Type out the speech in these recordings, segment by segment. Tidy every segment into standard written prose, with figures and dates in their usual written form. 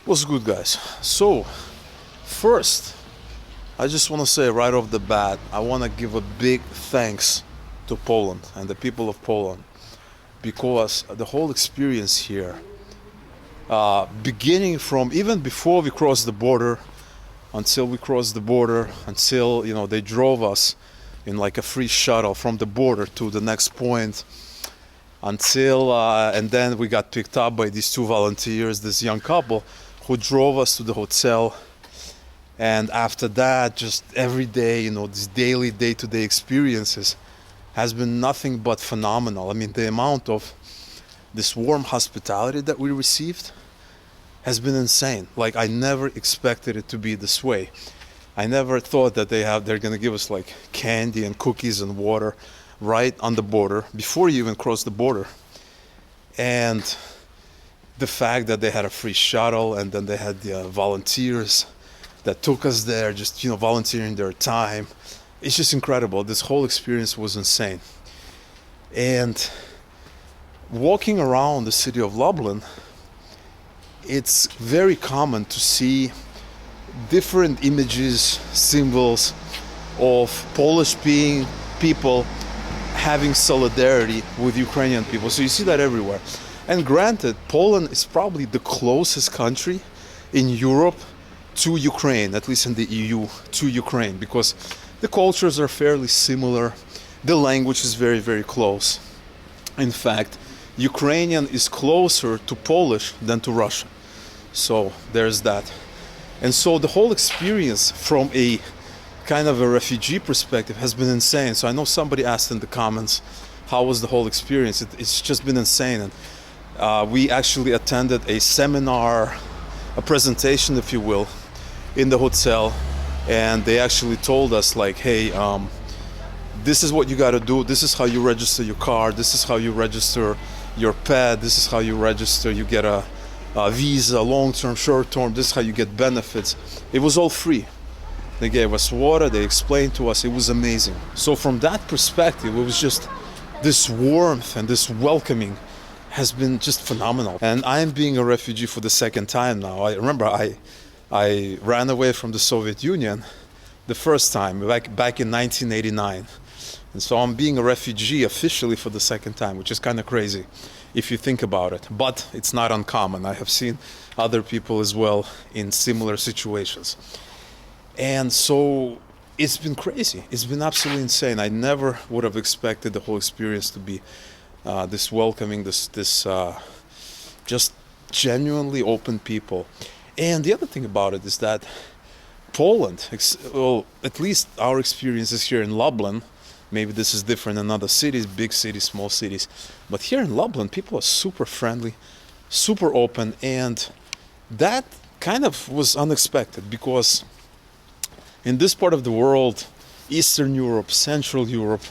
What's good, guys? So, first, I just want to say right off the bat, I want to give a big thanks to Poland and the people of Poland because the whole experience here, beginning from even before we crossed the border, until we crossed the border, until they drove us in like a free shuttle from the border to the next point, until and then we got picked up by these two volunteers, this young couple who drove us to the hotel. And after that, just every day, these daily day-to-day experiences has been nothing but phenomenal. I mean, the amount of this warm hospitality that we received has been insane. Like, I never expected it to be this way. I never thought that they're gonna give us like candy and cookies and water right on the border before you even cross the border. And the fact that they had a free shuttle, and then they had the volunteers that took us there, just volunteering their time. It's just incredible. This whole experience was insane. And walking around the city of Lublin, it's very common to see different images, symbols of Polish people having solidarity with Ukrainian people. So you see that everywhere. And granted, Poland is probably the closest country in Europe to Ukraine, at least in the EU, to Ukraine, because the cultures are fairly similar. The language is very, very close. In fact, Ukrainian is closer to Polish than to Russian. So there's that. And so the whole experience from a kind of a refugee perspective has been insane. So I know somebody asked in the comments, how was the whole experience? It's just been insane. And we actually attended a seminar, a presentation, if you will, in the hotel, and they actually told us like, hey, this is what you got to do, this is how you register your car, this is how you register your pet, this is how you register, you get a visa, long-term, short-term, this is how you get benefits. It was all free. They gave us water, they explained to us, it was amazing. So from that perspective, it was just this warmth and this welcoming has been just phenomenal. And I am being a refugee for the second time now. I remember I ran away from the Soviet Union the first time, back in 1989. And so I'm being a refugee officially for the second time, which is kind of crazy if you think about it. But it's not uncommon. I have seen other people as well in similar situations. And so it's been crazy. It's been absolutely insane. I never would have expected the whole experience to be this welcoming, this just genuinely open people. And the other thing about it is that Poland, well, at least our experiences here in Lublin, maybe this is different in other cities, big cities, small cities, but here in Lublin, people are super friendly, super open, and that kind of was unexpected because in this part of the world, Eastern Europe, Central Europe,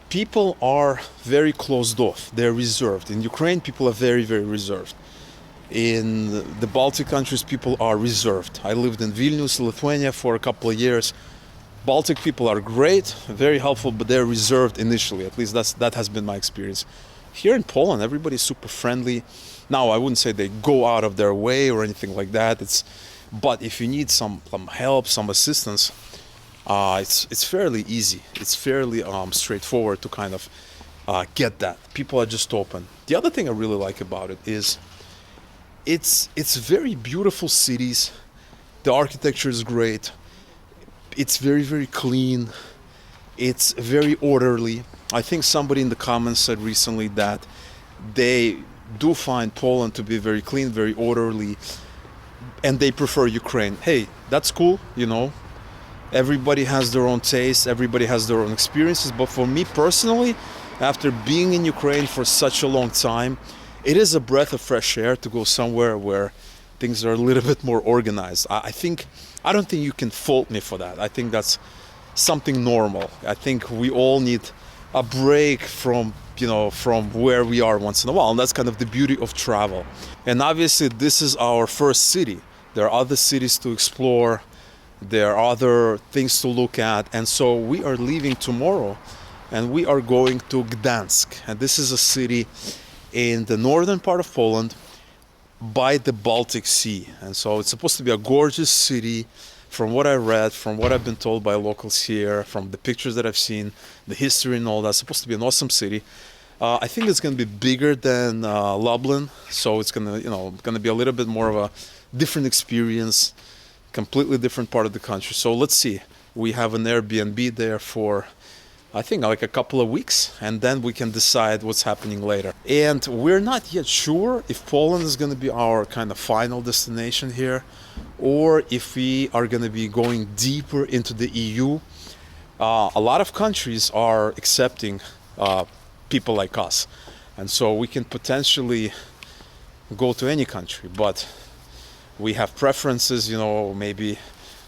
people are very closed off. They're reserved. In Ukraine, people are very, very reserved. In the Baltic countries, people are reserved. I lived in Vilnius, Lithuania for a couple of years. Baltic people are great, very helpful, but they're reserved initially. At least that has been my experience. Here in Poland, everybody's super friendly. Now, I wouldn't say they go out of their way or anything like that. But if you need some help, some assistance, it's fairly easy. It's fairly straightforward to kind of get that. People are just open. The other thing I really like about it is it's very beautiful cities. The architecture is great. It's very, very clean. It's very orderly. I think somebody in the comments said recently that they do find Poland to be very clean, very orderly, and they prefer Ukraine. Hey, that's cool, Everybody has their own taste, everybody has their own experiences, but for me personally, after being in Ukraine for such a long time, it is a breath of fresh air to go somewhere where things are a little bit more organized. I don't think you can fault me for that. I think that's something normal. I think we all need a break from where we are once in a while, and that's kind of the beauty of travel. And obviously this is our first city. There are other cities to explore. There are other things to look at. And so we are leaving tomorrow and we are going to Gdansk. And this is a city in the northern part of Poland, by the Baltic Sea. And so it's supposed to be a gorgeous city. From what I read, from what I've been told by locals here, from the pictures that I've seen, the history and all that, it's supposed to be an awesome city. I think it's going to be bigger than Lublin, so it's going to, going to be a little bit more of a different experience, completely different part of the country. So let's see. We have an Airbnb there for, I think, like a couple of weeks, and then we can decide what's happening later. And we're not yet sure if Poland is going to be our kind of final destination here, or if we are going to be going deeper into the EU. A lot of countries are accepting people like us, and so we can potentially go to any country, but we have preferences. Maybe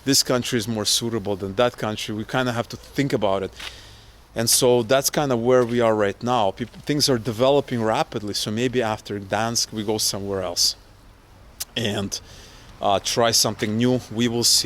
this country is more suitable than that country. We kind of have to think about it. And so that's kind of where we are right now. Things are developing rapidly, so maybe after Gdansk we go somewhere else and try something new. We will see.